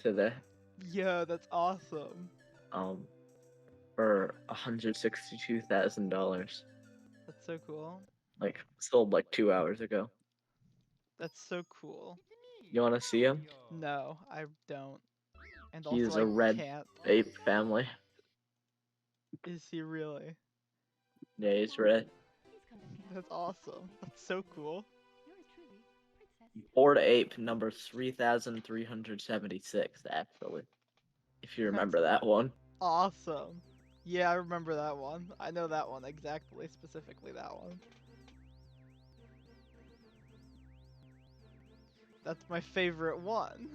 today. Yeah, that's awesome. Um, for $162,000. That's so cool. Like sold like 2 hours ago. That's so cool. You want to see him? No, I don't. And also He's I a red can't. ape family. Is he really? Yeah, he's red. That's awesome. That's so cool. Bored ape number 3,376, actually. If you remember that one. Awesome. Yeah, I remember that one. I know that one exactly, specifically that one. That's my favorite one.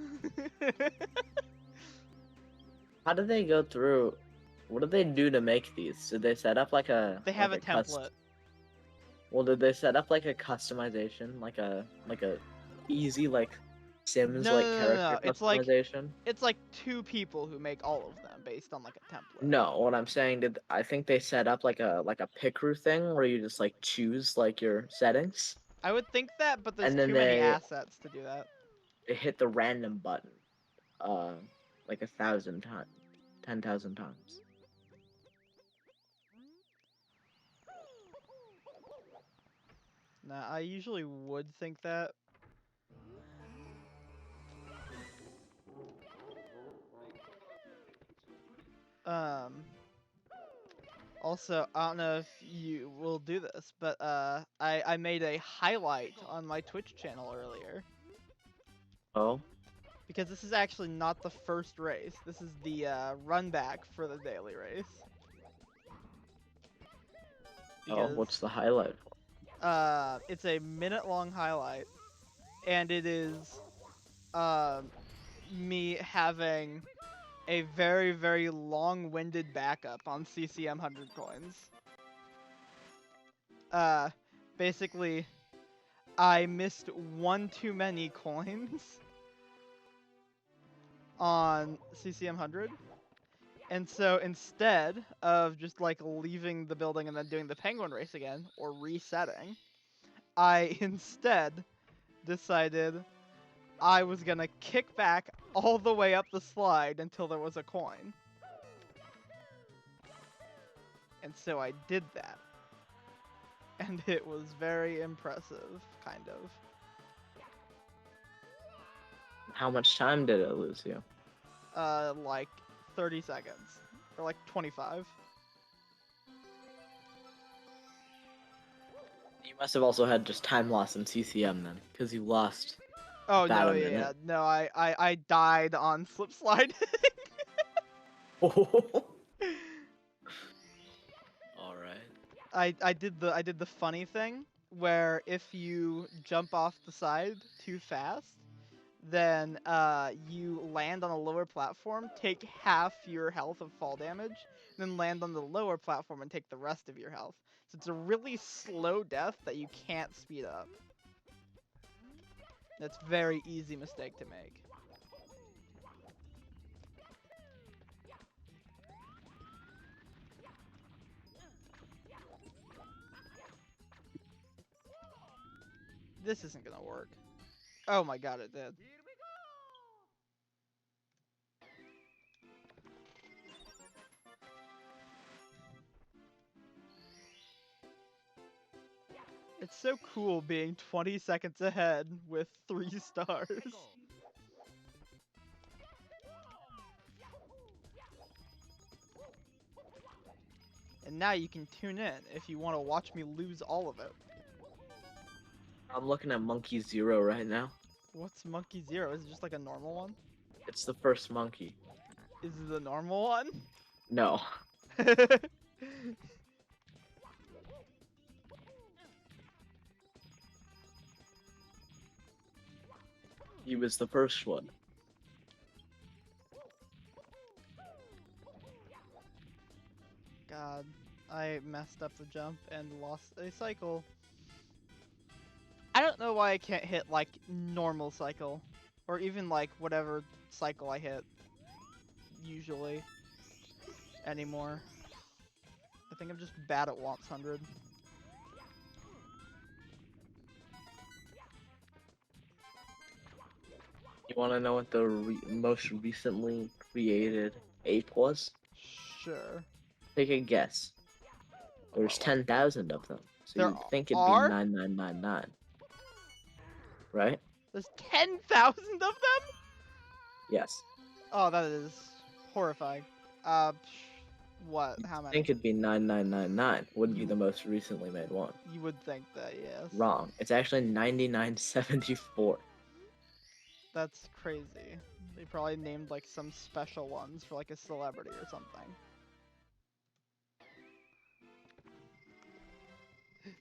How did they go through? What did they do to make these? Did they set up like a They have like a template. Well, did they set up like a customization, like a easy like Sims like character No. customization? It's like two people who make all of them based on like a template. No, what I'm saying, did I think they set up like a picker thing where you just like choose like your settings, I would think that, but there's and then too many assets to do that. they hit the random button, uh, like 1,000 times, 10,000 times. Nah, I usually would think that. Also, I don't know if you will do this, but I made a highlight on my Twitch channel earlier. Oh, Because this is actually not the first race. This is the run back for the daily race. Because, what's the highlight for? it's a minute-long highlight, and it is me having a very, very long-winded backup on CCM 100 coins. Basically, I missed one too many coins on CCM 100. And so instead of just like leaving the building and then doing the penguin race again, or resetting, I instead decided I was gonna kick back all the way up the slide until there was a coin. And so I did that. And it was very impressive, kind of. How much time did it lose you? Like 30 seconds. Or like 25. You must have also had just time loss in CCM then, because you lost Oh about no, a yeah, minute. no, I died on slip slide. Alright. I did the funny thing where if you jump off the side too fast, then you land on a lower platform, take half your health of fall damage, then land on the lower platform and take the rest of your health. So it's a really slow death that you can't speed up. That's a very easy mistake to make. This isn't gonna work. Oh my god, it did. It's so cool being 20 seconds ahead with 3 stars. And now you can tune in if you want to watch me lose all of it. I'm looking at Monkey Zero right now. What's Monkey Zero? Is it just like a normal one? It's the first monkey. Is it the normal one? No. He was the first one. God, I messed up the jump and lost a cycle. I don't know why I can't hit like normal cycle. Or even like whatever cycle I hit usually anymore. I think I'm just bad at Womps 100. You Want to know what the most recently created ape was? Sure. Take a guess. There's What? 10,000 of them, so There you'd think it'd be are? 9999, right? There's 10,000 of them? Yes. Oh, that is horrifying. What? How many? Think it'd be 9999 would be the most recently made one. You would think that, yes. Wrong. It's actually 9974. That's crazy. They probably named like some special ones for like a celebrity or something.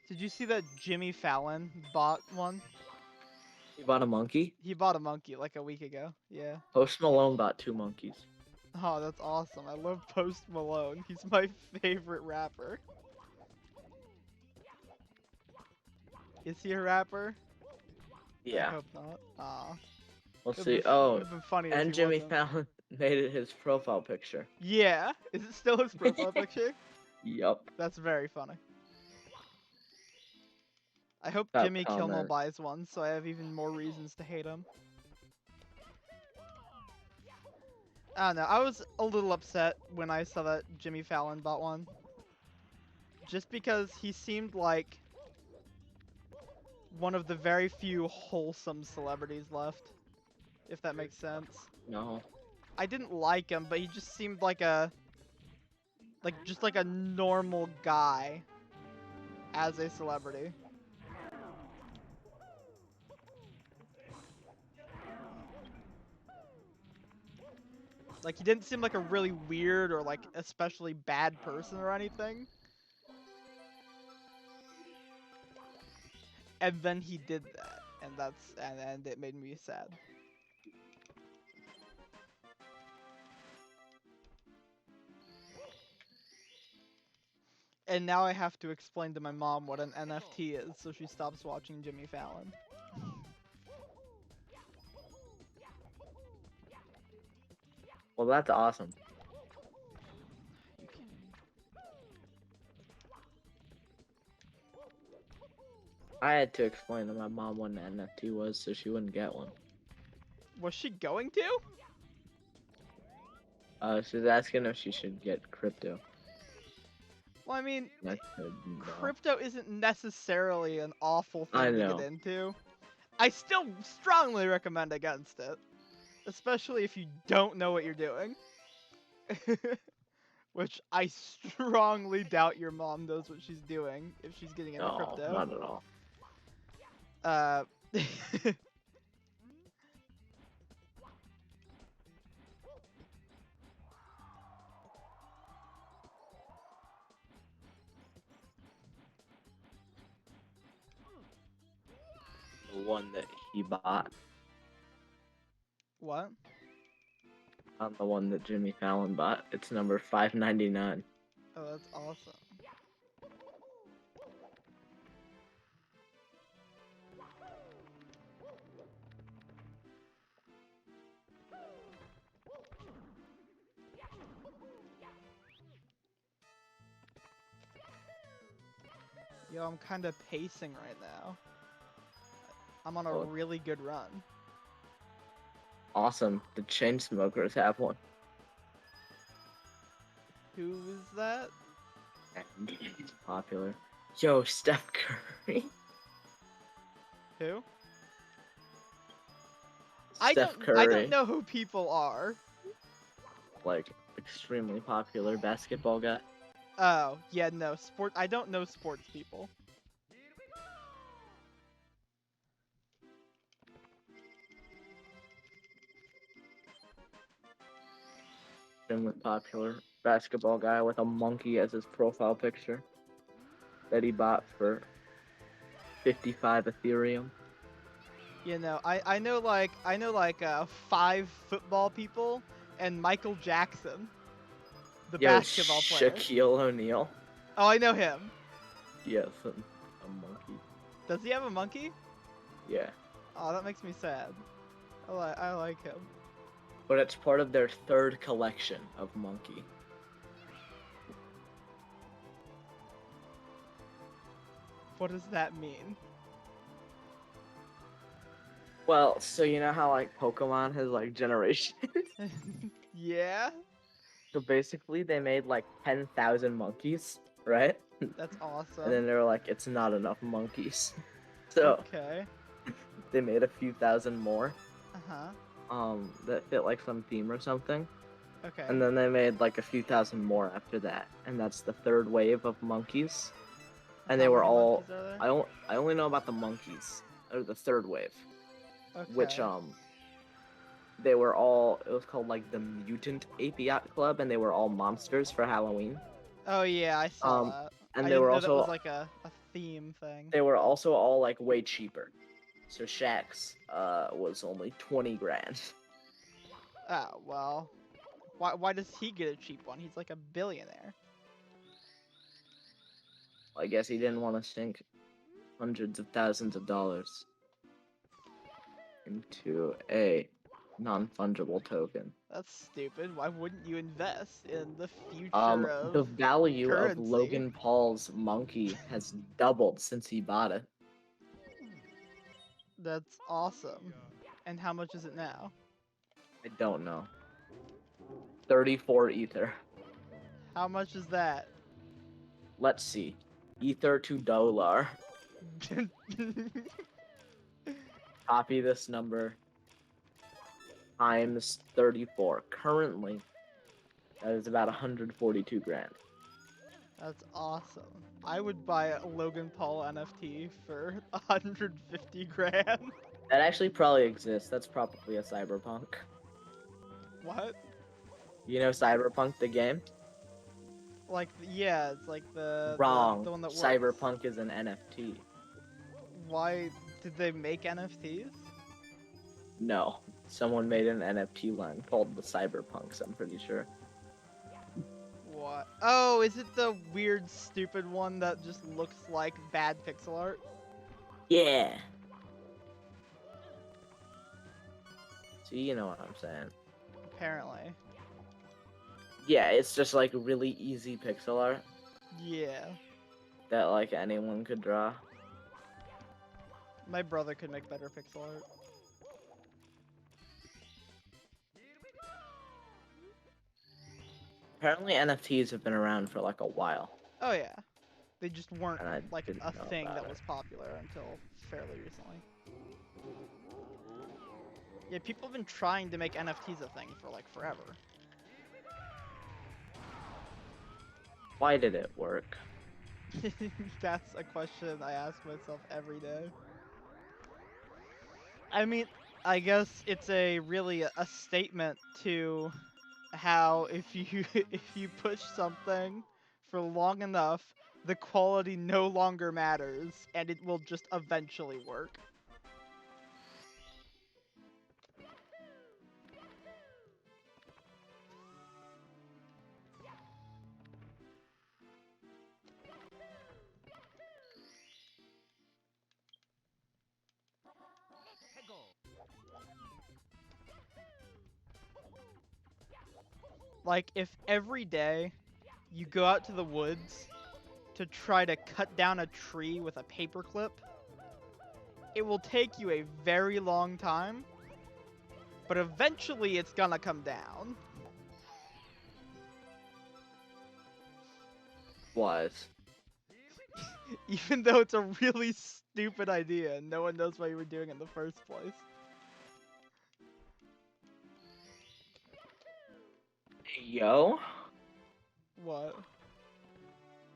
Did you see that Jimmy Fallon bought one? You bought a monkey? He bought a monkey like a week ago. Yeah. Post Malone bought 2 monkeys. Oh, that's awesome. I love Post Malone. He's my favorite rapper. Is he a rapper? I Yeah. hope not. Aw. Let's It'd see. be- Oh, it'd been funny if and he Jimmy wasn't. Fallon made it his profile picture. Yeah. Is it still his profile picture? Yup. That's very funny. I hope Top Jimmy Kimmel comment. buys one, so I have even more reasons to hate him. I don't know. I was a little upset when I saw that Jimmy Fallon bought one. Just because he seemed like one of the very few wholesome celebrities left. If that makes sense. No. I didn't like him, but he just seemed like a... just like a normal guy. As a celebrity. Like, he didn't seem like a really weird or, like, especially bad person or anything. And then he did that. And it made me sad. And now I have to explain to my mom what an NFT is, so she stops watching Jimmy Fallon. Well, that's awesome. You can... I had to explain to my mom what an NFT was so she wouldn't get one. Was she going to? She was asking if she should get crypto. Well, I mean, And I said no. crypto isn't necessarily an awful I thing to know. get into. I still strongly recommend against it. Especially if you don't know what you're doing. Which I strongly doubt your mom knows what she's doing if she's getting into No, crypto. not at all. The one that he bought. What? On the one that Jimmy Fallon bought. It's number 599. Oh, that's awesome. Yo, I'm kind of pacing right now. I'm on a Oh. really good run. Awesome. The Chainsmokers have one. Who is that? And it's popular. Yo, Steph Curry. Who? Steph Curry. I don't know who people are. Like, extremely popular basketball guy. Oh, yeah, no. I don't know sports people. Extremely popular basketball guy with a monkey as his profile picture. That he bought for 55 Ethereum. You know, I know like 5 football people and Michael Jackson, the Yo, basketball player. Shaquille O'Neal. Oh, I know him. Yes, a monkey. Does he have a monkey? Yeah. Oh, that makes me sad. I like him. But it's part of their 3rd collection of monkey. What does that mean? Well, so you know how like Pokemon has like generations? Yeah, So basically they made like 10,000 monkeys, right? that's And then awesome. they were like, it's not enough monkeys. So Okay. they made a few thousand more, Uh-huh. that fit like some theme or something. Okay. And then they made like a few thousand more after that. And that's the third wave of monkeys. And they How were many all monkeys are there? I only know about the monkeys, or the third wave, which Okay. they were all, it was called like the Mutant Ape Yacht Club, and they were all monsters for Halloween. Oh yeah, I saw Um, that. and I they didn't were know that was also like a theme thing. all like way cheaper. So Shaq's was only 20 grand. Oh, well. Why does he get a cheap one? He's like a billionaire. I guess he didn't want to sink hundreds of thousands of dollars into a non-fungible token. That's stupid. Why wouldn't you invest in the future The of value of currency? Logan Paul's monkey has doubled since he bought it. That's awesome. And how much is it now? I don't know. 34 ether. How much is that? Let's see. Ether to dollar. Copy this number times 34. Currently, that is about 142 grand. That's awesome. I would buy a Logan Paul NFT for 150 grand. That actually probably exists. That's probably a cyberpunk. What? You know Cyberpunk the game? Like, yeah, it's like Wrong. the one that works. Cyberpunk is an NFT. Why did they make NFTs? No. Someone made an NFT line called the Cyberpunks, I'm pretty sure. What? Oh, is it the weird, stupid one that just looks like bad pixel art? Yeah. See, you know what I'm saying. Apparently. Yeah, it's just like really easy pixel art Yeah. that like anyone could draw. My brother could make better pixel art. Apparently NFTs have been around for like a while. Oh yeah. They just weren't And I like didn't a know thing about that it. was popular until fairly recently. Yeah, people have been trying to make NFTs a thing for like forever. Why did it work? That's a question I ask myself every day. I mean, I guess it's a really a statement to how if you if you push something for long enough, the quality no longer matters and it will just eventually work. Like if every day you go out to the woods to try to cut down a tree with a paperclip, it will take you a very long time, but eventually it's gonna come down. Was. Even though it's a really stupid idea and no one knows why you were doing it in the first place. Hey, yo, What?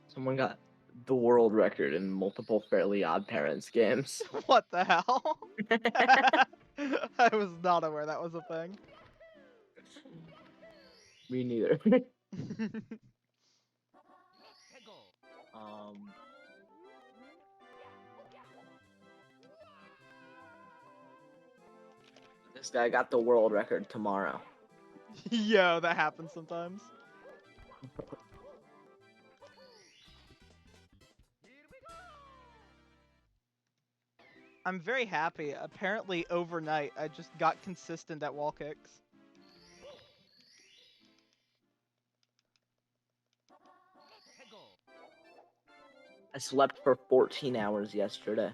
someone got the world record in multiple Fairly Odd Parents games. What the hell? I was not aware that was a thing. Me neither. um, this guy got the world record tomorrow. Yo, that happens sometimes. I'm very happy. Apparently, overnight, I just got consistent at wall kicks. I slept for 14 hours yesterday,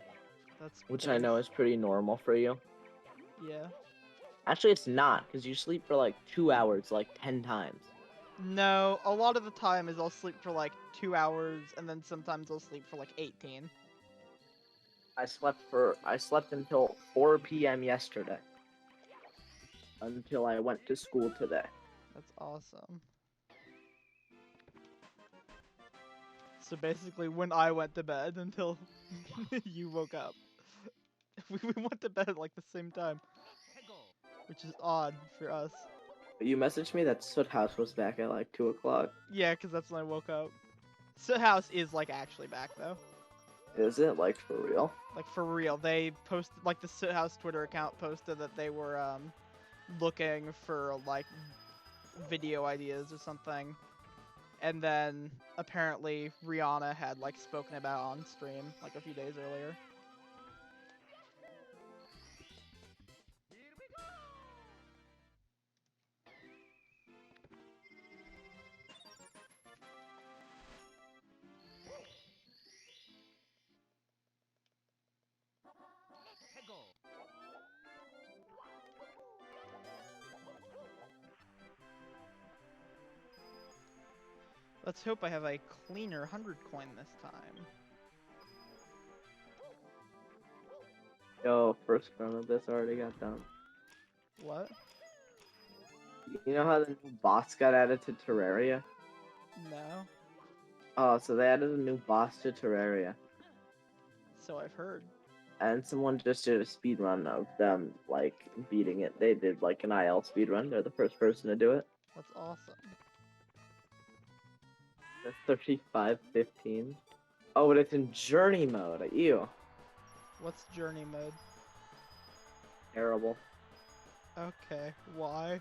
That's which I pretty. know is pretty normal for you. Yeah. Actually, it's not, because you sleep for like 2 hours, like 10 times. No, a lot of the time is I'll sleep for like 2 hours, and then sometimes I'll sleep for like 18. I slept until 4 p.m. yesterday. Until I went to school today. That's awesome. So basically, when I went to bed until you woke up, we went to bed at like the same time, which is odd for us. But you messaged me that Soot House was back at like 2 o'clock. Yeah, because that's when I woke up. Soot House is like actually back though. Is it, like, for real? Like for real, they posted like the Soot House Twitter account posted that they were looking for like video ideas or something, and then apparently Rihanna had like spoken about on stream like a few days earlier. Let's hope I have a cleaner 100 coin this time. Yo, first run of this already got done. What? You know how the new boss got added to Terraria? No. Oh, so they added a new boss to Terraria. So I've heard. And someone just did a speed run of them, like, beating it. They did, like, an IL speed run. They're the first person to do it. That's awesome. That's 35:15. Oh, but it's in journey mode. Ew. What's journey mode? Terrible. Okay, why?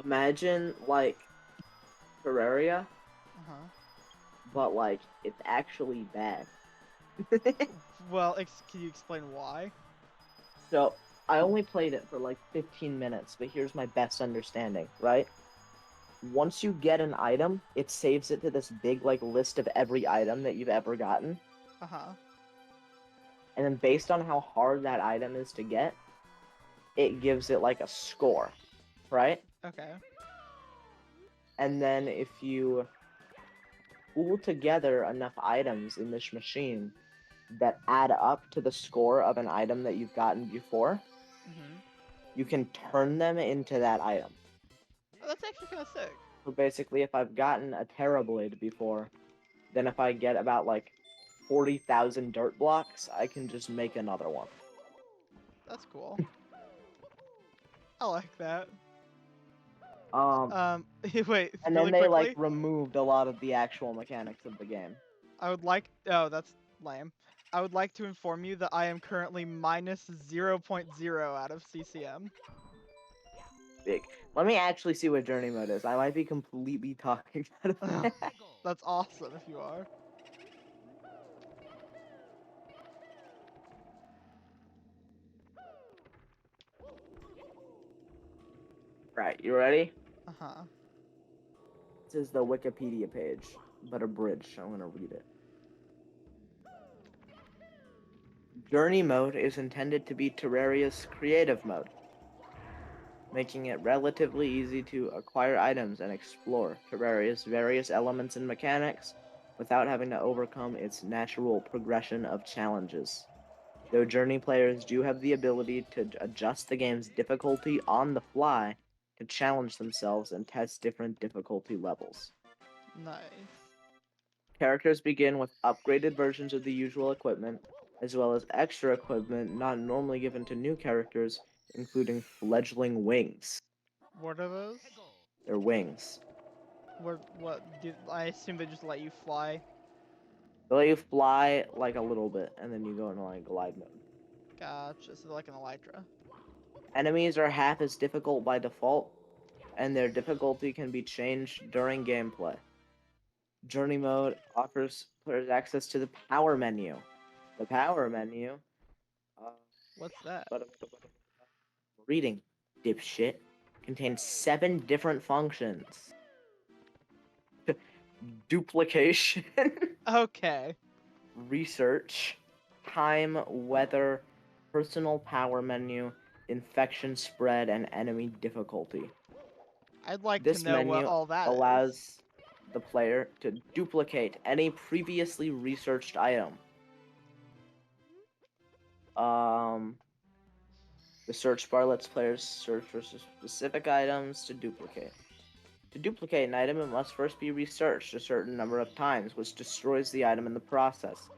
Imagine, like, Terraria, Uh-huh. but, like, it's actually bad. Well, can you explain why? So, I only played it for, like, 15 minutes, but here's my best understanding, right? Once you get an item, it saves it to this big, like, list of every item that you've ever gotten. Uh-huh. And then based on how hard that item is to get, it gives it, like, a score, right? Okay. And then if you pool together enough items in this machine that add up to the score of an item that you've gotten before, Mm-hmm. you can turn them into that item. Oh, that's actually kind of sick. So basically, if I've gotten a Terrorblade before, then if I get about, like, 40,000 dirt blocks, I can just make another one. That's cool. I like that. Wait, And really then they, like, quickly, removed a lot of the actual mechanics of the game. I would like. Oh, that's lame. I would like to inform you that I am currently minus 0.0 out of CCM. Big. Let me actually see what journey mode is. I might be completely talking out of Ugh, that. that's awesome if you are. Right, you ready? Uh-huh. This is the Wikipedia page, but abridged. I'm gonna read it. Journey mode is intended to be Terraria's creative mode, making it relatively easy to acquire items and explore Terraria's various elements and mechanics without having to overcome its natural progression of challenges. Though Journey players do have the ability to adjust the game's difficulty on the fly to challenge themselves and test different difficulty levels. Nice. Characters begin with upgraded versions of the usual equipment, as well as extra equipment not normally given to new characters, including fledgling wings. What are those? They're wings. What do I assume they just let you fly? They let you fly like a little bit, and then you go into like glide mode. Gotcha. So they're like an elytra. Enemies are half as difficult by default, and their difficulty can be changed during gameplay. Journey mode offers players access to the power menu. The power menu, uh, What's that? reading, dipshit, contains 7 different functions. Duplication, Okay. research, time, weather, personal power menu, infection spread, and enemy difficulty. I'd like to This know what menu all that is. allows the player to duplicate any previously researched item. The search bar lets players search for specific items to duplicate. To duplicate an item, it must first be researched a certain number of times, which destroys the item in the process.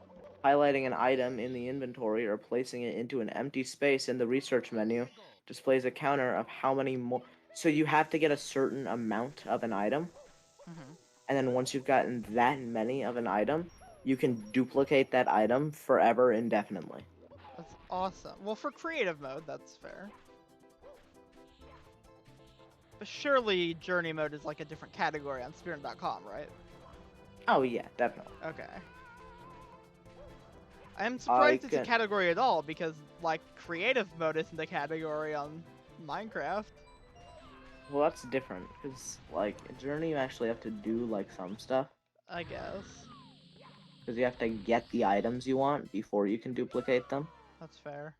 Highlighting an item in the inventory or placing it into an empty space in the research menu displays a counter of how many more. So you have to get a certain amount of an item, Hmm. and then once you've gotten that many of an item, you can duplicate that item forever indefinitely. That's awesome. Well, for creative mode, that's fair. But surely journey mode is like a different category on Spearn.com, right? Oh yeah, definitely. Okay. I'm surprised it's a can- category at all because like creative mode isn't a category on Minecraft. Well, that's different because like in Journey, you actually have to do like some stuff I guess. because you have to get the items you want before you can duplicate them. That's fair.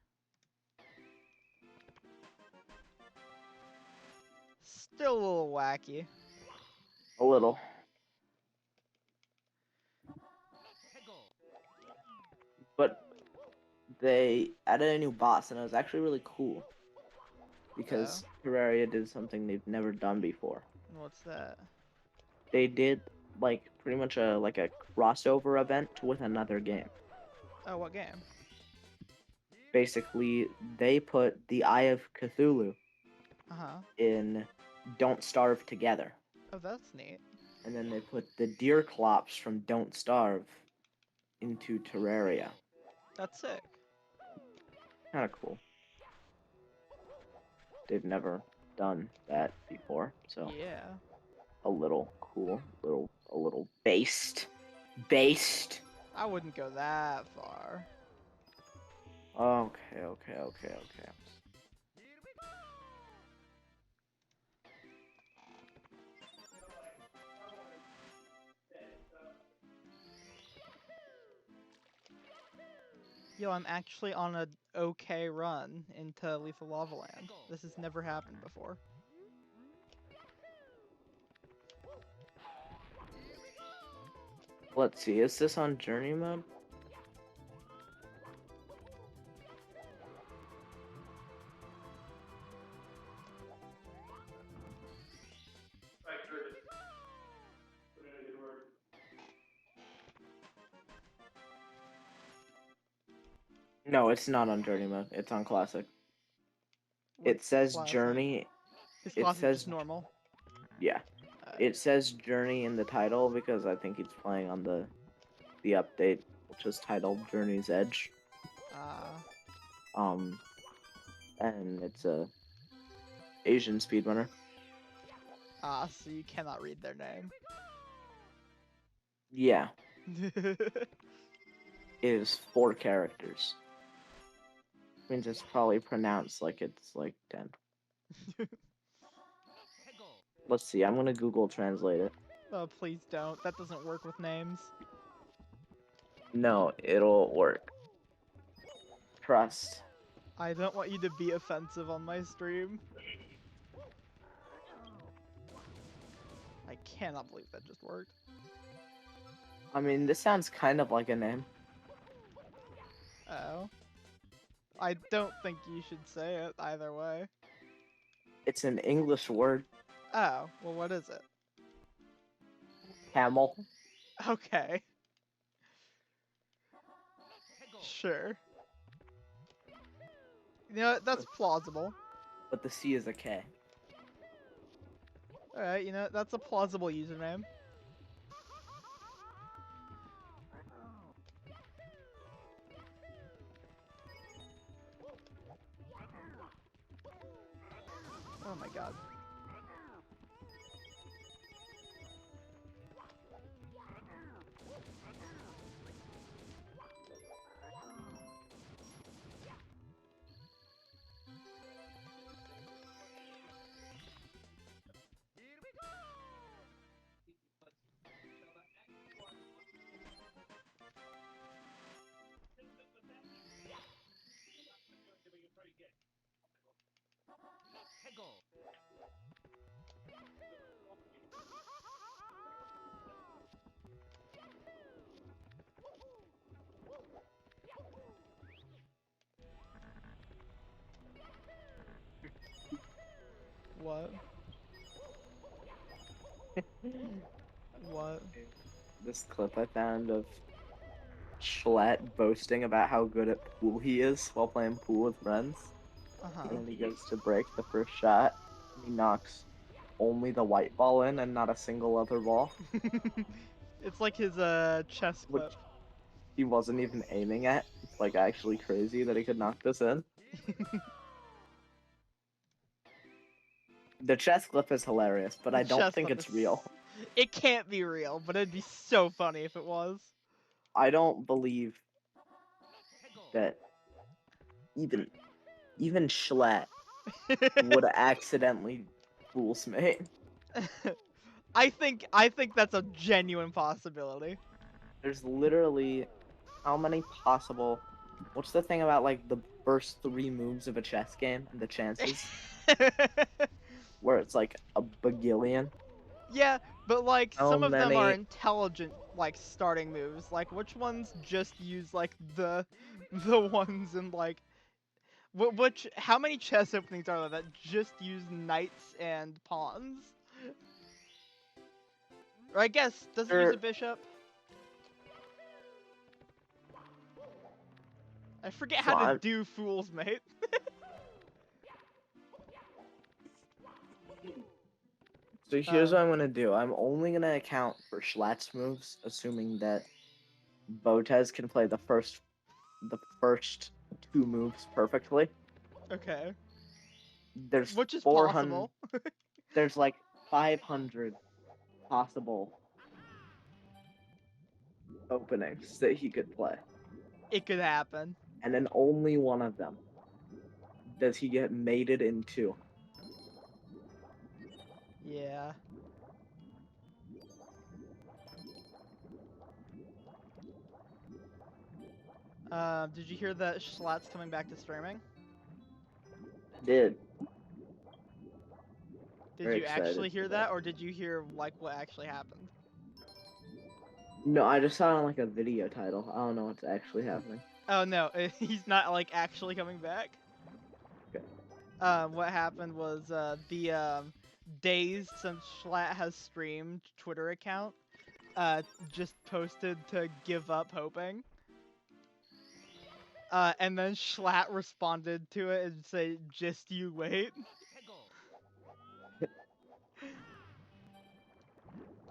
Still a little wacky. A little. But they added a new boss, and it was actually really cool because Terraria did something they've never done before. What's that? They did like pretty much a crossover event with another game. Oh, what game? Basically, they put the Eye of Cthulhu Uh-huh. in Don't Starve Together, Oh, that's neat. and then they put the Deer Clops from Don't Starve into Terraria. That's sick. Kind of cool. They've never done that before, so Yeah. a little cool, a little based. I wouldn't go that far. Okay. Yo, I'm actually on a okay run into Lethal Lava Land. This has never happened before. Let's see, is this on Journey mode? No, it's not on Journey mode. It's on Classic. It What's says classic? Journey. Is It classic says just normal? yeah. It says Journey in the title because I think it's playing on the update, which is titled Journey's Edge. Uh, And it's a Asian speedrunner. so you cannot read their name. Yeah, it is 4 characters. Means it's probably pronounced like it's like 10. Let's see, I'm gonna Google Translate it. Oh, please don't. That doesn't work with names. No, it'll work. Trust. I don't want you to be offensive on my stream. I cannot believe that just worked. I mean, this sounds kind of like a name. Oh. I don't think you should say it either way. It's an English word. Oh, well, what is it? Camel. Okay. Sure. You know what? That's plausible. But the C is a K. Alright, you know what? That's a plausible username. Oh my god. What? What? This clip I found of Schlatt boasting about how good at pool he is while playing pool with friends. Uh-huh. And then he goes to break the first shot. And he knocks only the white ball in and not a single other ball, It's like his chess which clip. he wasn't even aiming at. It's like actually crazy that he could knock this in. The chess clip is hilarious, but I The don't chess think clip it's is- real. It can't be real, but it'd be so funny if it was. I don't believe that even Schlatt would accidentally fool Smate. I think that's a genuine possibility. There's literally how many possible. What's the thing about like the first three moves of a chess game and the chances where it's like a bagillion? Yeah, but like How some of them are many? intelligent like starting moves. Like which ones just use like the ones in like which how many chess openings are there that just use knights and pawns? Or I guess does it use a bishop? I forget So how to I'm do fools, mate. so here's what I'm gonna do. I'm only gonna account for Schlatt's moves, assuming that Botez can play the first two moves perfectly. Okay. There's Which is 400. possible. There's like 500 possible openings that he could play, It could happen. and in only one of them does he get mated into. Yeah. Did you hear that Schlatt's coming back to streaming? Did Did very you excited actually for hear that. that, or did you hear like what actually happened? No, I just saw it on like a video title. I don't know what's actually happening. Oh no, he's not like actually coming back. Okay. What happened was the Days since Schlatt has streamed Twitter account just posted to give up hoping. And then Schlatt responded to it and say, "Just you wait."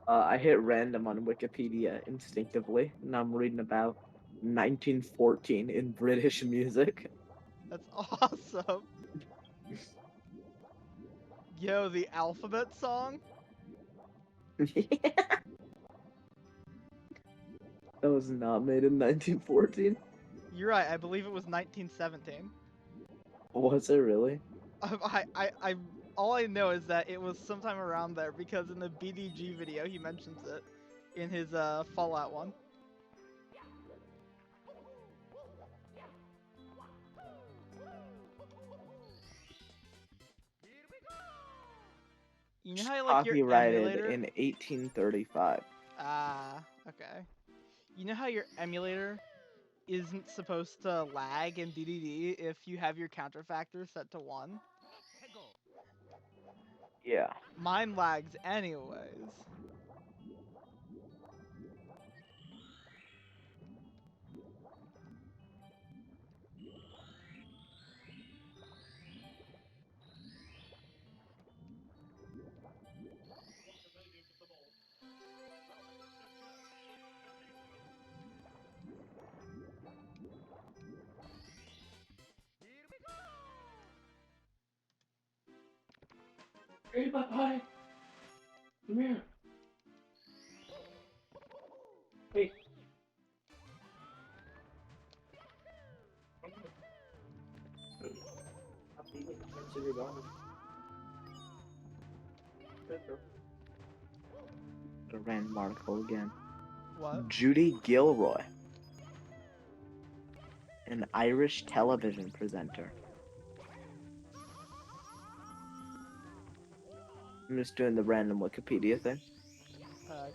I hit random on Wikipedia instinctively, and I'm reading about 1914 in British music. That's awesome. Yo, the alphabet song? That was not made in 1914. You're right, I believe it was 1917. Was it really? I all I know is that it was sometime around there because in the BDG video he mentions it in his Fallout one. You know how like your Copyrighted emulator? in 1835. Ah, okay. You know how your emulator isn't supposed to lag in DDD if you have your counterfactor set to 1? Yeah. Mine lags anyways. Hey, bye. Come here. Hey. A random article again. What? Judy Gilroy, an Irish television presenter. I'm just doing the random Wikipedia thing. Gotcha.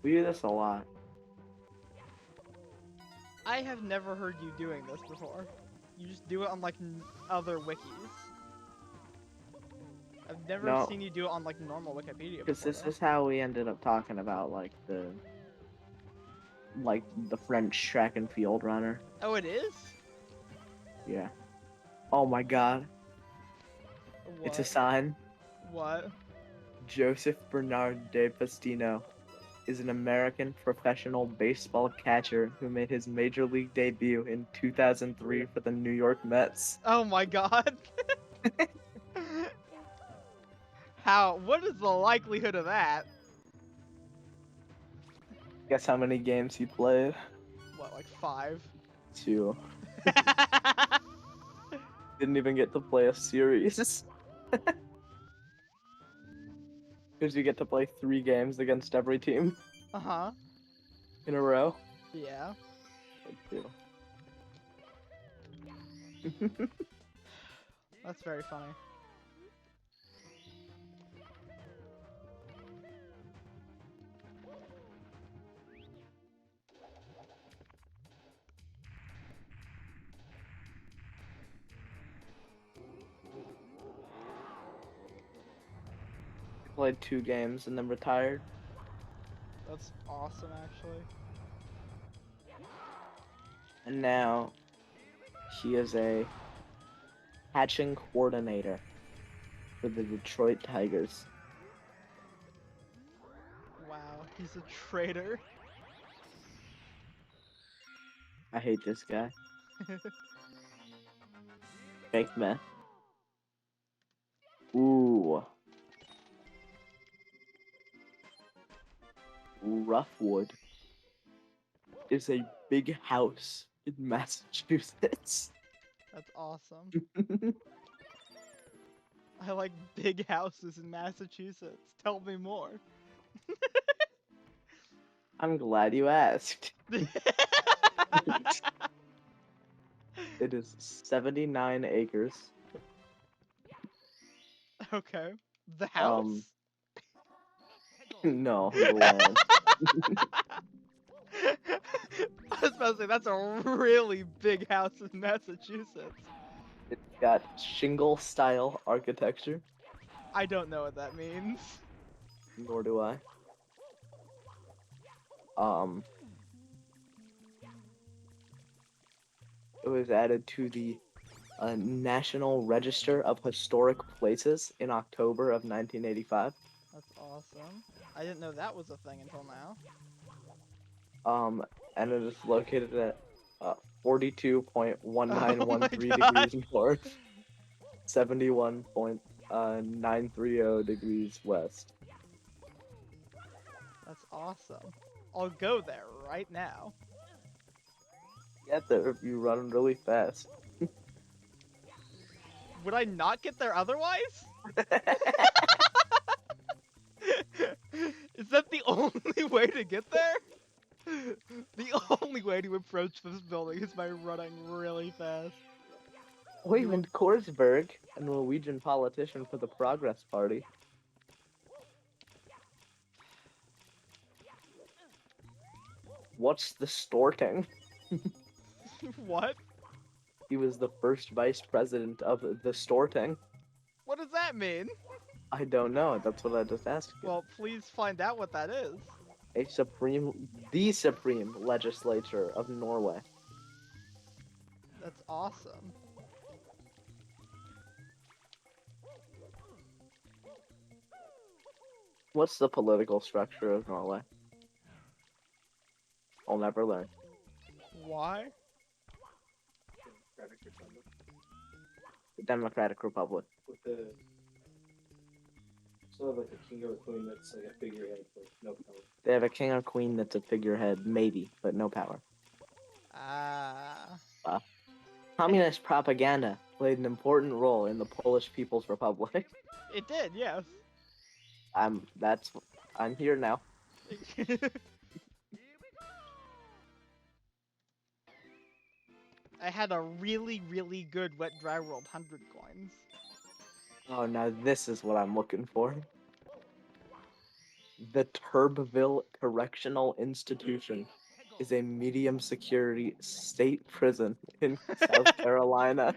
We do this a lot. I have never heard you doing this before. You just do it on like other wikis. never No, seen you do it on like normal Wikipedia because before this though. is how we ended up talking about the French track and field runner. Oh, it is? Yeah. Oh my God, it's a What? sign. What? Joseph Bernard de Pastino is an American professional baseball catcher who made his major league debut in 2003 for the New York Mets. Oh my god. How? What is the likelihood of that? Guess how many games he played? What, like 5? 2. Didn't even get to play a series. Because you get to play 3 games against every team Uh-huh. in a row. Yeah. Like 2. That's very funny. Played 2 games and then retired. That's awesome, actually. And now he is a catching coordinator for the Detroit Tigers. Wow, he's a traitor. I hate this guy. Fake meh. Ooh. Roughwood is a big house in Massachusetts. That's awesome. I like big houses in Massachusetts. Tell me more. I'm glad you asked. It is 79 acres. Okay. The Um, house? no, the land. I was about to say, that's a really big house in Massachusetts. It's got shingle style architecture. I don't know what that means. Nor do I. Um, it was added to the National Register of Historic Places in October of 1985. That's awesome. I didn't know that was a thing until now. And it is located at 42.1913 Oh my god. degrees north, 71.930 degrees west. That's awesome. I'll go there right now. Get there if you run really fast. Would I not get there otherwise? Is that the only way to get there? The only way to approach this building is by running really fast. Oyvind Korsberg, a Norwegian politician for the Progress Party. What's the Storting? What? He was the first vice president of the Storting. What does that mean? I don't know. That's what I just asked you. Well, please find out what that is. The supreme legislature of Norway. That's awesome. What's the political structure of Norway? I'll never learn. Why? The Democratic Republic. With the sort of like a king or a queen that's like a figurehead with no power. They have a king or queen that's a figurehead, maybe, but no power. Ah. Communist propaganda played an important role in the Polish People's Republic. It did, yes. I'm here now. I had a really, really good Wet Dry World 100 coins. Oh, now this is what I'm looking for. The Turbeville Correctional Institution is a medium security state prison in South Carolina.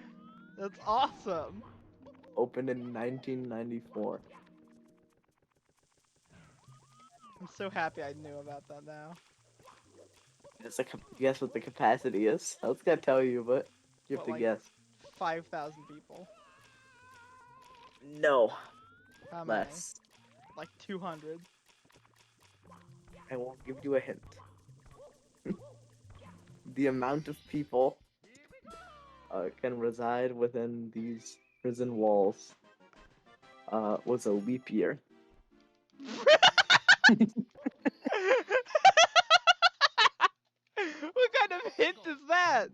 That's awesome. opened in 1994. I'm so happy I knew about that now. Guess what the capacity is? I was gonna tell you, but you have What, to like guess. 5,000 people. No, How many? less. Like 200. I won't give you a hint. The amount of people can reside within these prison walls was a leap year. What kind of hint is that?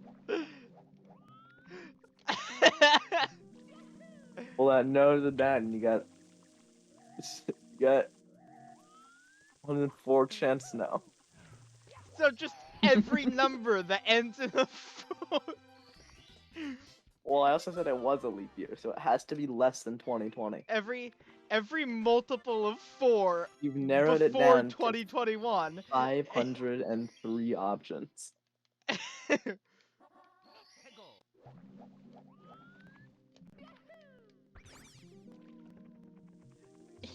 Well, that knows that, and you got 104 chance now. So just every number that ends in a 4. Well, I also said it was a leap year, so it has to be less than 2020. Every multiple of 4 You've narrowed it before down to 2021. 503 options.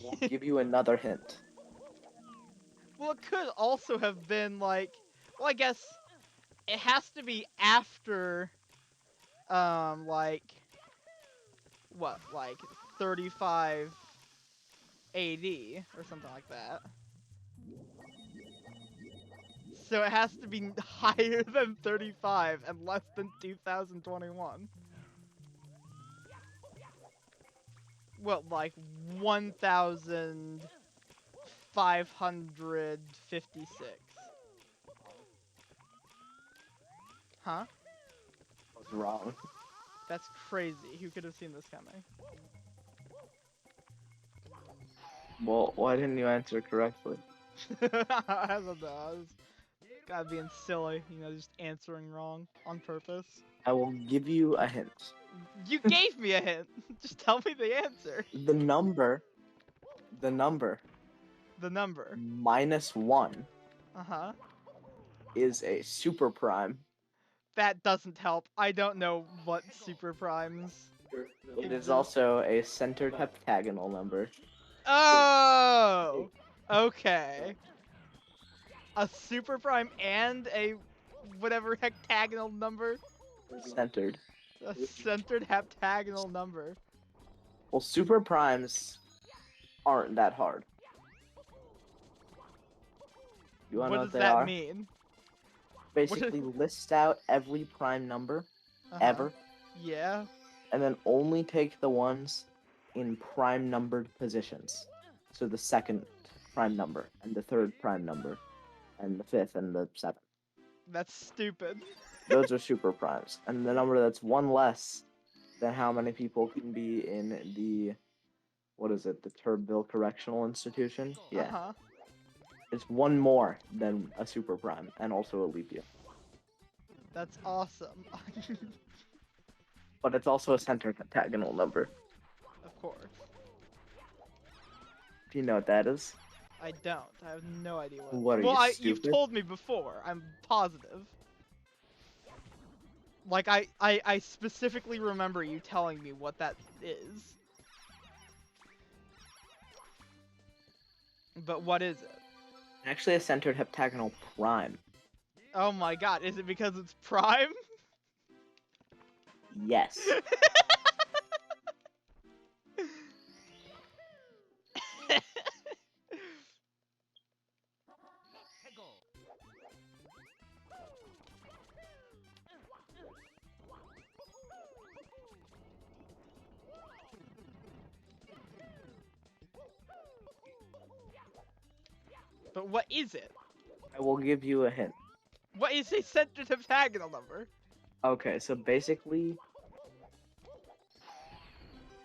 We'll give you another hint. Well, it could also have been like, well, I guess it has to be after, like, what, like 35 AD or something like that. So it has to be higher than 35 and less than 2021. Well, like 1,556. Huh? I was wrong. That's crazy. Who could have seen this coming? Well, why didn't you answer correctly? I don't know. I was gotta being silly, just answering wrong on purpose. I will give you a hint. You gave me a hint. Just tell me the answer. The number The number. -1 Uh-huh. is a super prime. That doesn't help. I don't know what super primes. It is also a centered heptagonal number. Oh! Okay. A super prime and a whatever hectagonal number? Centered. A centered heptagonal number. Well, super primes aren't that hard. You wanna know What what does they that are? mean? Basically, list out every prime number Uh-huh. ever, Yeah. and then only take the ones in prime numbered positions. So the second prime number, and the third prime number, and the fifth and the seventh. That's stupid. Those are super primes. And the number that's one less than how many people can be in the, what is it, the Turbeville Correctional Institution? Yeah. Uh-huh. It's one more than a super prime, and also a leap year. That's awesome. But it's also a centered heptagonal number. Of course. Do you know what that is? I don't. I have no idea what. What are well, you, you've stupid? told me before. I'm positive. Like I specifically remember you telling me what that is. But what is it? Actually, a centered heptagonal prime. Oh my god, is it because it's prime? Yes. But what is it? I will give you a hint. What is a centered heptagonal number? Okay, so basically...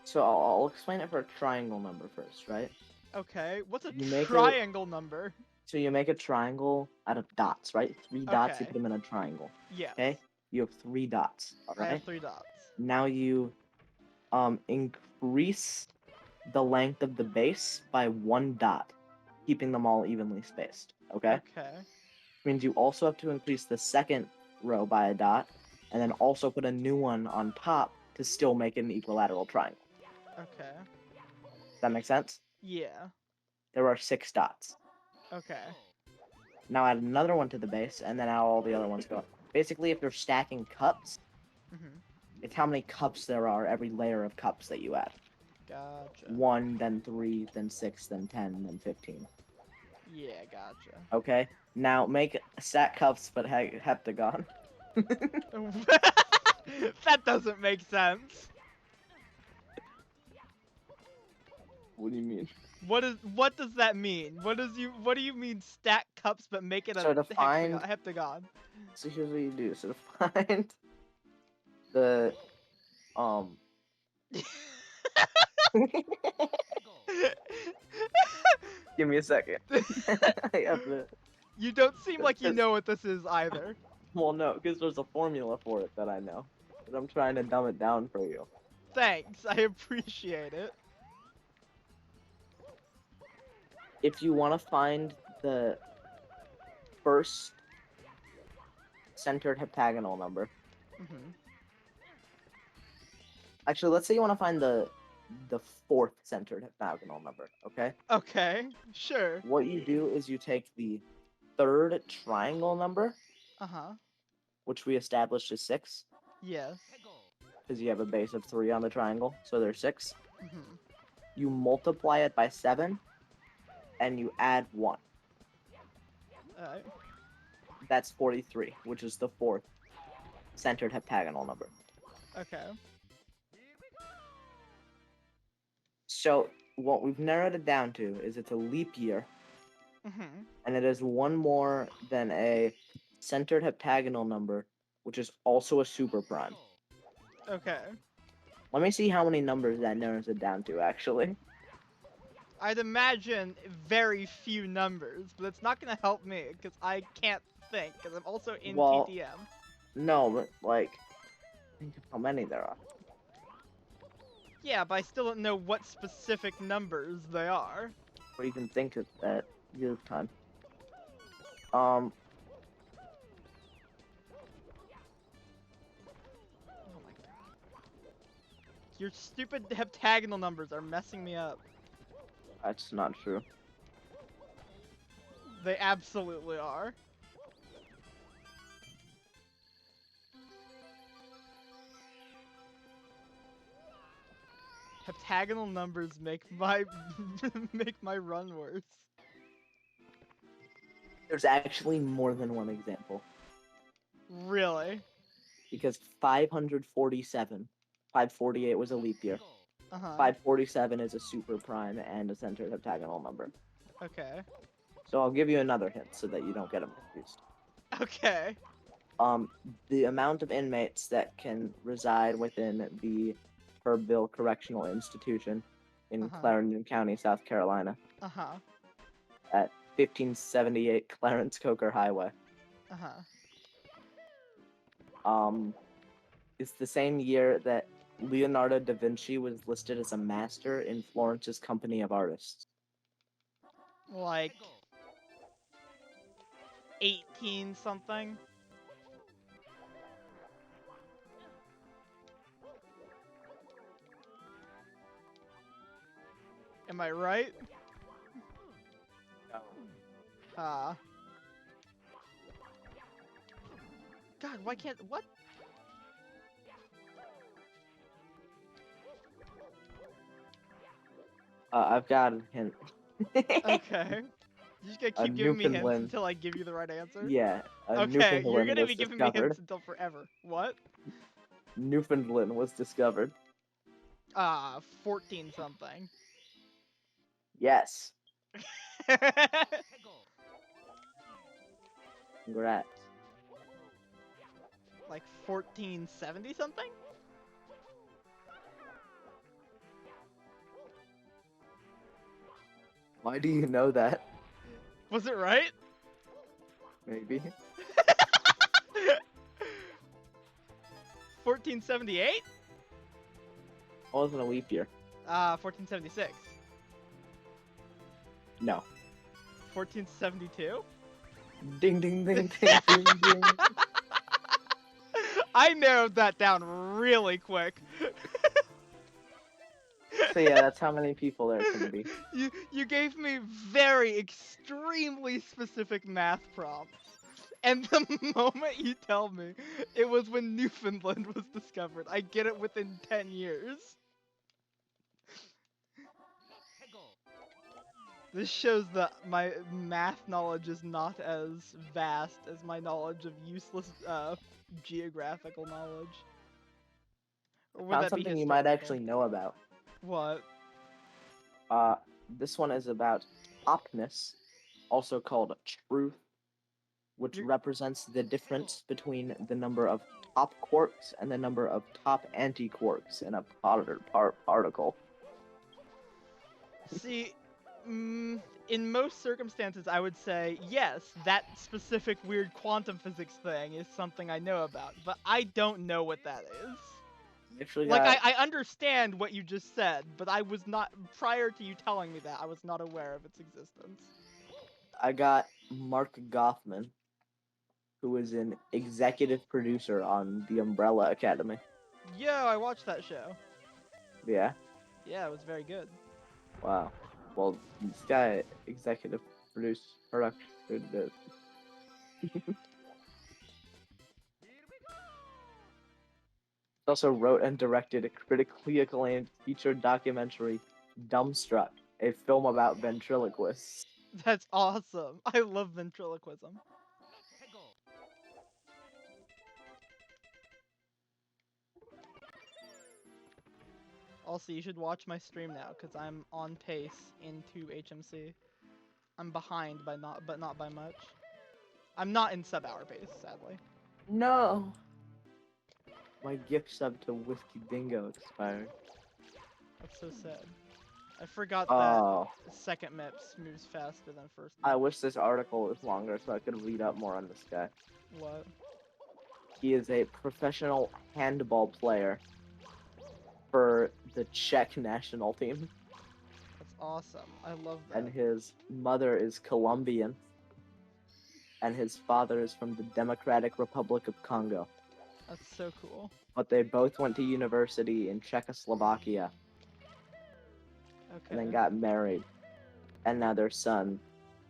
So I'll explain it for a triangle number first, right? Okay, what's a You make a- triangle number? So you make a triangle out of dots, right? 3 dots, you Okay. put them in a triangle. Yes. Okay? You have 3 dots, I alright? have 3 dots. Now you increase the length of the base by 1 dot, keeping them all evenly spaced, okay? Okay. Which means you also have to increase the second row by a dot, and then also put a new one on top to still make it an equilateral triangle. Okay. Does that make sense? Yeah. There are 6 dots. Okay. Now add another one to the base, and then how all the other ones go. Basically, if you're stacking cups, Mhm. it's how many cups there are every layer of cups that you add. Gotcha. 1, then 3, then 6, then 10, then 15. Yeah, gotcha. Okay? Now make stack cups, but heptagon. That doesn't make sense. What do you mean? What does that mean? What do you mean stack cups but make it a So to find, heptagon? so here's what you do. So to find the, um, give me a second. I have to, You don't seem like you Because- know what this is either. well, no, because there's a formula for it that I know. But I'm trying to dumb it down for you. Thanks, I appreciate it. If you want to find the first centered heptagonal number, Mhm. actually, let's say you want to find the fourth centered heptagonal number, okay? Okay, sure. What you do is you take the third triangle number, Uh-huh. which we established is 6, Yes. because you have a base of 3 on the triangle, so there's 6. Mhm. You multiply it by 7, and you add 1. Alright. That's 43, which is the fourth centered heptagonal number. Okay. So what we've narrowed it down to is it's a leap year, Mhm. and it is one more than a centered heptagonal number, which is also a super prime. Okay. Let me see how many numbers that narrows it down to, actually. I'd imagine very few numbers, but it's not gonna help me because I can't think because I'm also in Well- TTM. No, but, like, think of how many there are. Yeah, but I still don't know what specific numbers they are. Or you can think of that your time. Oh my god. Your stupid heptagonal numbers are messing me up. That's not true. They absolutely are. Heptagonal numbers make my make my run worse. There's actually more than one example. Really? Because 547, 548 was a leap year. Uh-huh. 547 is a super prime and a centered heptagonal number. Okay. So I'll give you another hint so that you don't get them confused. Okay. The amount of inmates that can reside within the Herbville Correctional Institution in Uh-huh. Clarendon County, South Carolina, Uh-huh. at 1578 Clarence Coker Highway. Uh-huh. It's the same year that Leonardo da Vinci was listed as a master in Florence's Company of Artists. Like 18 something? Am I right? Ah. God, why can't what? I've got a hint. Okay. You just gonna keep giving me hints Newfoundland. until I give you the right answer? Yeah, Okay, you're Newfoundland gonna was be giving me discovered. hints until forever. What? Newfoundland was discovered. 14 something. Yes. Congrats. Like 1470 something? Why do you know that? Was it right? Maybe. 1478? It wasn't a leap year. 1476. No. 1472? Ding ding ding ding ding ding. I narrowed that down really quick. So yeah, that's how many people there can be. You gave me very extremely specific math prompts. And the moment you tell me it was when Newfoundland was discovered, I get it within 10 years. This shows that my math knowledge is not as vast as my knowledge of useless geographical knowledge. Or would Found that be something you might historical? actually know about. What? This one is about topness, also called truth, which You're- represents the difference between the number of top quarks and the number of top anti-quarks in a particle. See, in most circumstances, I would say, yes, that specific weird quantum physics thing is something I know about, but I don't know what that is. Actually, Like, got, I understand what you just said, but I was not, prior to you telling me that, I was not aware of its existence. I got Mark Goffman, who is an executive producer on The Umbrella Academy. Yo, I watched that show. Yeah. Yeah, it was very good. Wow. Well, this guy executive produced production. Also wrote and directed a critically acclaimed feature documentary, Dumbstruck, a film about ventriloquists. That's awesome. I love ventriloquism. Also, you should watch my stream now, because I'm on pace into HMC. I'm behind by but not by much. I'm not in sub-hour pace, sadly. No. My gift sub to Whiskey Dingo expired. That's so sad. I forgot that Oh, second MIPS moves faster than first I MIPS. wish this article was longer so I could read up more on this guy. What? He is a professional handball player for the Czech national team, That's awesome. I love that. and his mother is Colombian, and his father is from the Democratic Republic of Congo. That's so cool. But they both went to university in Czechoslovakia Okay. and then got married. And now their son,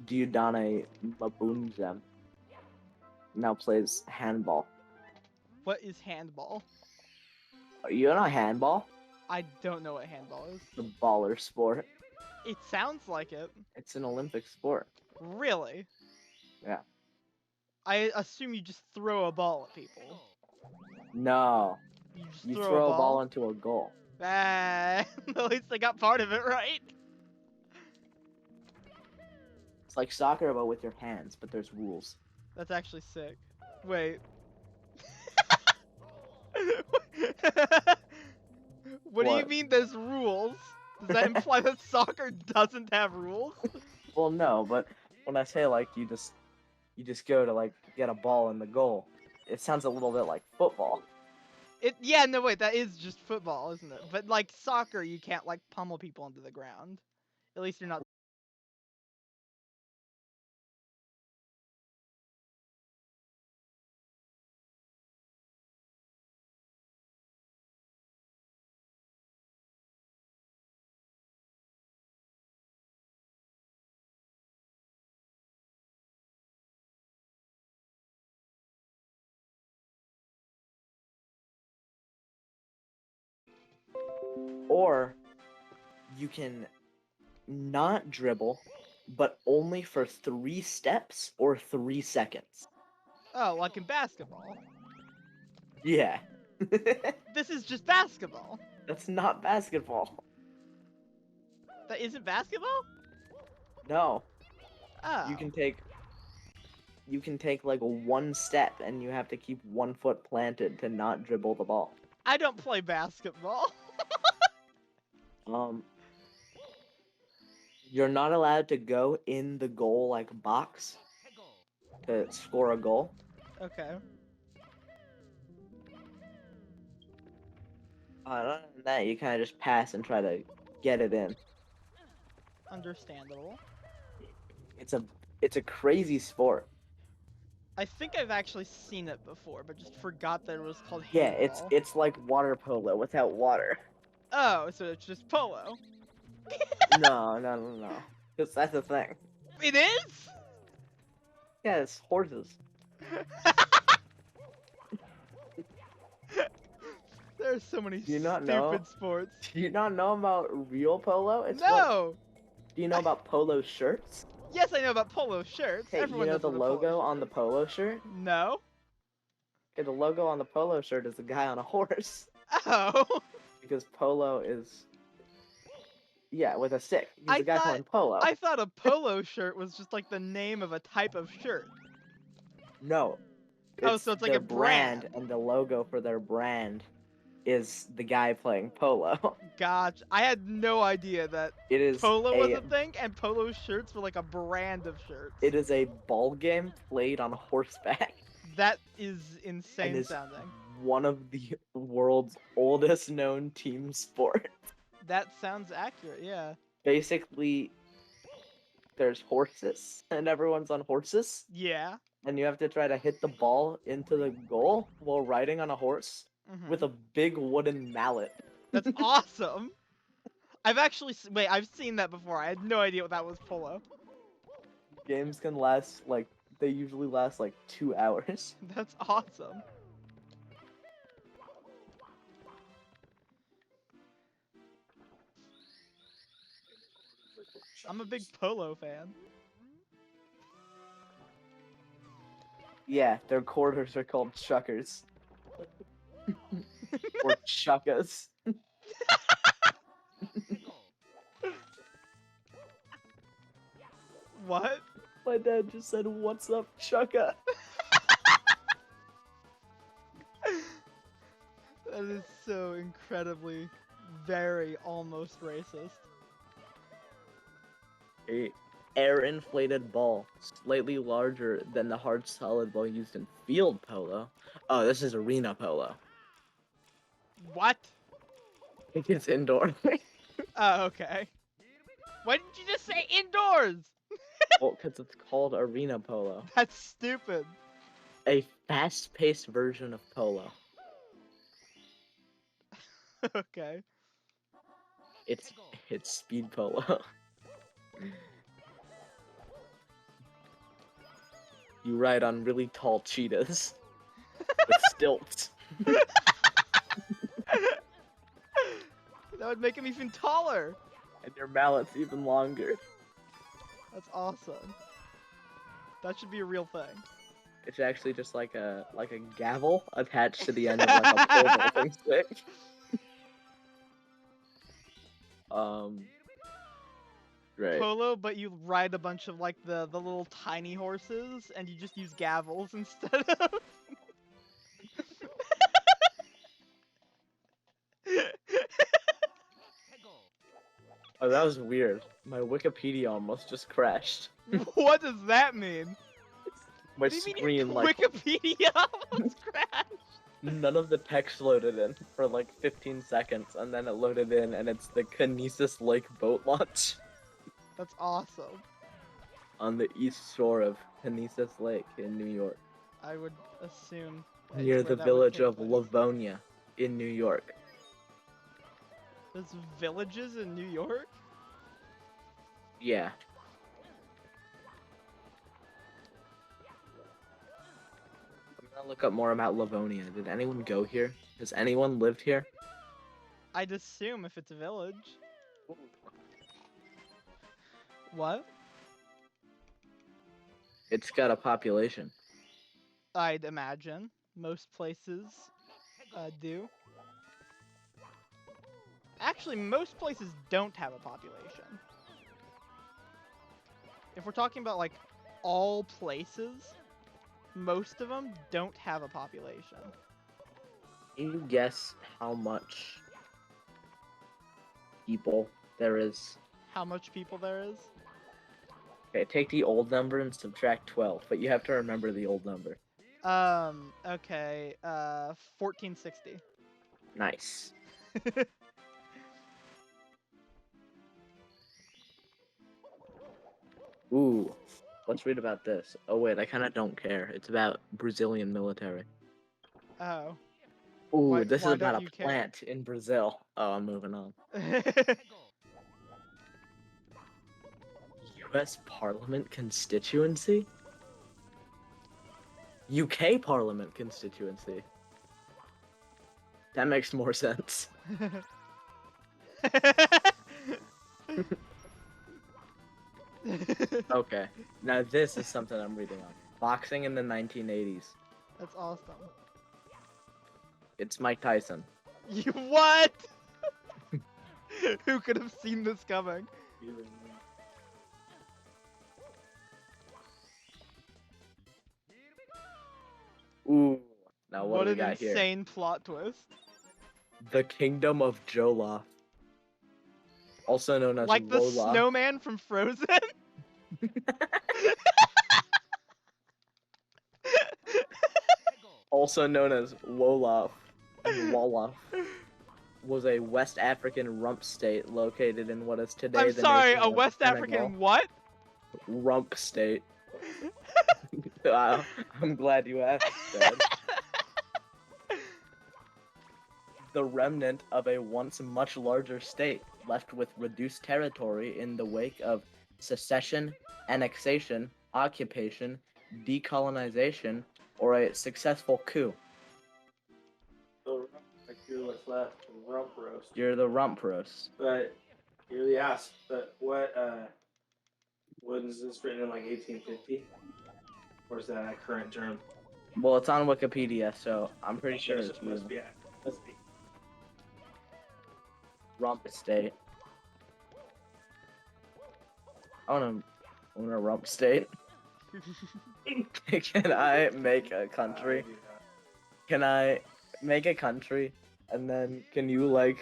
Diudane Mabunzem, now plays handball. What is handball? You know handball? I don't know what handball is. The baller sport. It sounds like it. It's an Olympic sport. Really? Yeah. I assume you just throw a ball at people. No. You just You throw a ball into a goal. Ah, at least I got part of it right. It's like soccer, but with your hands, but there's rules. That's actually sick. Wait. What do you What? mean there's rules? Does that imply that soccer doesn't have rules? Well, no, but when I say like you just go to like get a ball in the goal, it sounds a little bit like football. Yeah, no wait, that is just football, isn't it? But like soccer, you can't like pummel people into the ground. At least you're not. Or you can not dribble, but only for 3 steps or 3 seconds. Oh, like in basketball. Yeah. This is just basketball. That's not basketball. That isn't basketball? No. Oh. You can take like 1 step and you have to keep 1 foot planted to not dribble the ball. I don't play basketball. You're not allowed to go in the goal like box to score a goal. Okay. Other than that, you kind of just pass and try to get it in. Understandable. It's a crazy sport. I think I've actually seen it before, but just forgot that it was called Yeah, handball. it's like water polo without water. Oh, so it's just polo. No. Because that's the thing. It is? Yeah, it's horses. There's so many Do you not stupid know? sports. Do you not know about real polo? It's what? No! Do you know about polo shirts? Yes, I know about polo shirts. Hey, Everyone you know knows the what a polo logo shirt on the is. polo shirt? No? Okay, the logo on the polo shirt is a guy on a horse. Oh. Because polo is... Yeah, with a stick. He's I a guy thought- playing polo. I thought a polo shirt was just like the name of a type of shirt. No. Oh, so it's like their a brand. and the logo for their brand is the guy playing polo. Gotcha. I had no idea that It is polo was a thing and polo shirts were like a brand of shirts. It is a ball game played on horseback. That is insane is sounding. one of the world's oldest known team sport. That sounds accurate, yeah. Basically, there's horses, and everyone's on horses, Yeah. and you have to try to hit the ball into the goal while riding on a horse Mhm. with a big wooden mallet. That's awesome. I've seen that before. I had no idea what that was polo. Games can last, like, they usually last, like, 2 hours. That's awesome. I'm a big polo fan. Yeah, their quarters are called chuckers. Or chuckas. What? My dad just said, "What's up, chucka?" That is so incredibly, very almost racist. A air-inflated ball, slightly larger than the hard solid ball used in field polo. Oh, this is arena polo. What? I think it's indoor. Oh, okay. Why didn't you just say indoors? Well, because it's called arena polo. That's stupid. A fast-paced version of polo. Okay. It's speed polo. You ride on really tall cheetahs with stilts. That would make him even taller. And your mallet's even longer. That's awesome. That should be a real thing. It's actually just like a gavel attached to the end of like a pole vaulting stick. Right. Polo, but you ride a bunch of like the little tiny horses, and you just use gavels instead of. Oh, that was weird. My Wikipedia almost just crashed. What does that mean? My What do you mean screen your like Wikipedia almost crashed? none of the text loaded in for like 15 seconds, and then it loaded in, and it's the Kinesis Lake boat launch That's awesome. on the east shore of Kinesis Lake in New York, I would assume. that is near where the that would village take of place. Livonia in New York. There's villages in New York? Yeah. I'm gonna look up more about Livonia. Did anyone go here? Has anyone lived here? I'd assume if it's a village. What? It's got a population. I'd imagine. Most places do. Actually, most places don't have a population. If we're talking about, like, all places, most of them don't have a population. Can you guess how much people there is? How much people there is? Okay, take the old number and subtract 12, but you have to remember the old number. Okay, 1460. Nice. Ooh, let's read about this. Oh wait, I kind of don't care. It's about Brazilian military. Oh. Ooh, Why- this is why about don't a you care? plant in Brazil. Oh, I'm moving on. U.S. Parliament constituency? UK Parliament constituency. That makes more sense. Okay, now this is something I'm reading on. Boxing in the 1980s. That's awesome. It's Mike Tyson. You what? Who could have seen this coming? You're in Ooh. Now what do we an got here? insane plot twist. The Kingdom of Jollof. Also known as Like the Lola. snowman from Frozen? Also known as Wolof and Wolof, was a West African rump state located in what is today I'm the sorry, nation a of West Senegal. African what? Rump state. Wow, I'm glad you asked, Dad. The remnant of a once much larger state, left with reduced territory in the wake of secession, annexation, occupation, decolonization, or a successful coup. the like you're what's left, the rump roast. You're the rump roast. But you really asked, but what was this written in like 1850? Or is that a current term? Well, it's on Wikipedia, so I'm pretty sure Yes, it's it must be. Must be. rump state. I wanna rump state. Can I make a country? Can I make a country, and then can you like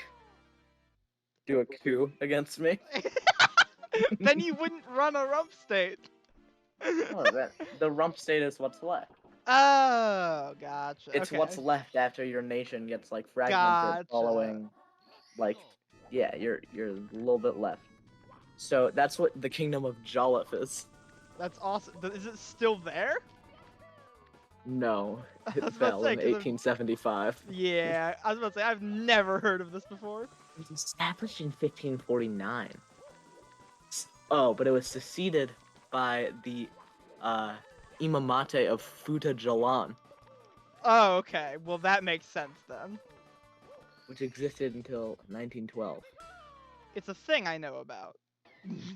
do a coup against me? Then you wouldn't run a rump state. Oh, the rump state is what's left. Oh, gotcha. It's okay. what's left after your nation gets like fragmented Gotcha. following, like, yeah, you're a little bit left. So that's what the Kingdom of Jolliffe is. That's awesome. Is it still there? No, I it was about to fell say, in 'cause I've- 1875. Yeah, I was about to say, I've never heard of this before. It was established in 1549. Oh, but it was succeeded by the Imamate of Futa Jalan, Oh, okay. Well, that makes sense then. which existed until 1912. It's a thing I know about.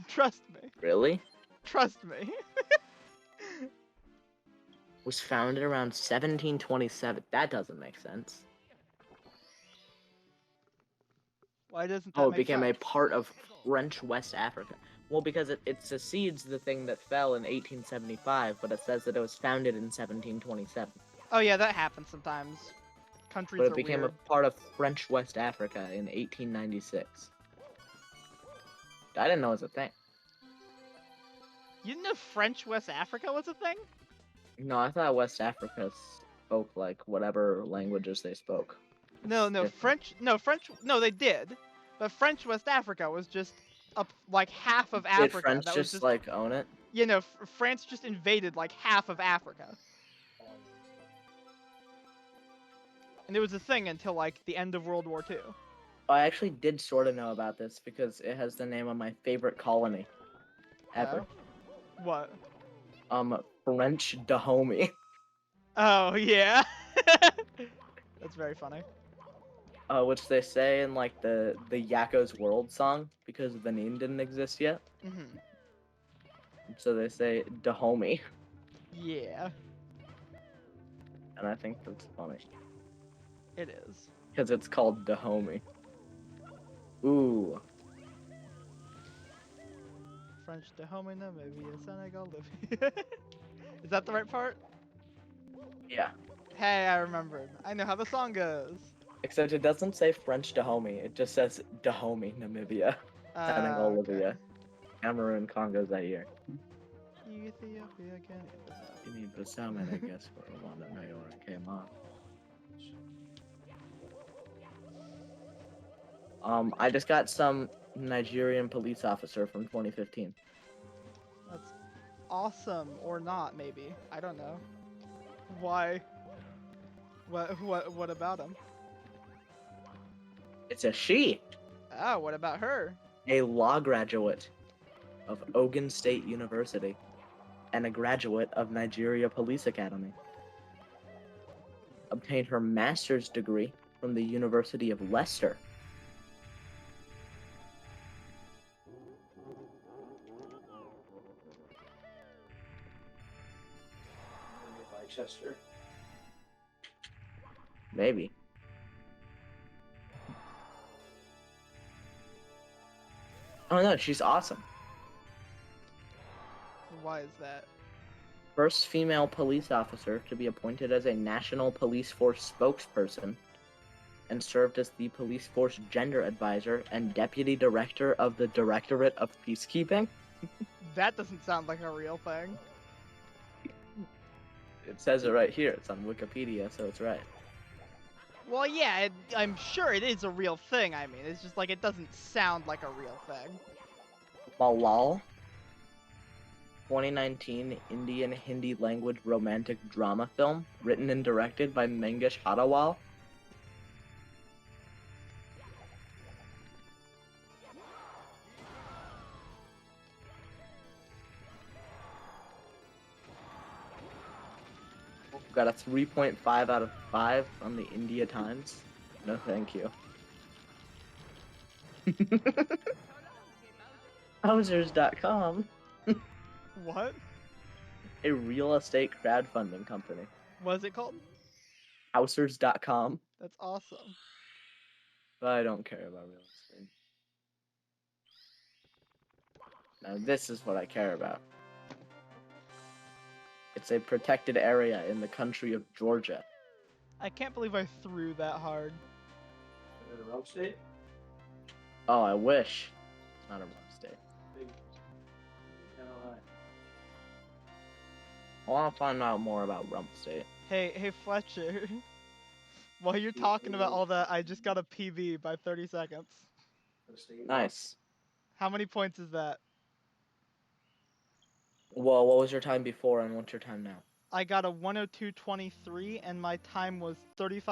Trust me. Really? Trust me. Was founded around 1727. That doesn't make sense. Why doesn't that Oh, it make became sense? a part of French West Africa. Well, because it succeeds the thing that fell in 1875, but it says that it was founded in 1727. Oh yeah, that happens sometimes. Countries But are it became weird. a part of French West Africa in 1896. I didn't know it was a thing. You didn't know French West Africa was a thing? No, I thought West Africa spoke like whatever languages they spoke. No, Different. French. No, they did. But French West Africa was just up like half of Did Africa. French that was just like own it? you know, France just invaded like half of Africa. And it was a thing until like the end of World War II. I actually did sort of know about this because it has the name of my favorite colony ever. What? French Dahomey. Oh yeah. That's very funny. Which they say in like the Yakko's World song because Benin didn't exist yet. Mhm. So they say Dahomey, Yeah, and I think that's funny it is. because it's called Dahomey. Ooh, French Dahomey, Namibia, Senegal, Libya. Is that the right part? yeah. Hey, I remembered. I know how the song goes. Except it doesn't say French Dahomey. It just says Dahomey, Namibia, Senegal, Okay. Libya, Cameroon, Congo, Zaire. Ethiopia, Guinea, You need the salmon, I guess, for one that Mayor came on. I just got some Nigerian police officer from 2015. That's awesome, or not, maybe. I don't know. Why? What about him? It's a she, Oh, what about her? a law graduate of Ogun State University and a graduate of Nigeria Police Academy. Obtained her master's degree from the University of Leicester. Leicester. Maybe. Oh no, she's awesome. Why is that? First female police officer to be appointed as a National Police Force spokesperson and served as the police force gender advisor and deputy director of the Directorate of Peacekeeping. That doesn't sound like a real thing. It says it right here. It's on Wikipedia, so it's right. Well, yeah, I'm sure it is a real thing. I mean, it's just like it doesn't sound like a real thing. Malal, 2019 Indian Hindi language romantic drama film written and directed by Mangesh Hadawal. Got a 3.5 out of 5 on the India Times. No, thank you. Housers.com, What? a real estate crowdfunding company. What is it called? Housers.com, That's awesome. but I don't care about real estate. Now, this is what I care about. It's a protected area in the country of Georgia. I can't believe I threw that hard. Is it a rump state? Oh, I wish. It's not a rump state. Big. Illinois. I want to find out more about rump state. Hey, Fletcher. While you're talking about all that, I just got a PB by 30 seconds. The state. Nice. How many points is that? Well, what was your time before and what's your time now? I got a 102.23 and my time was 35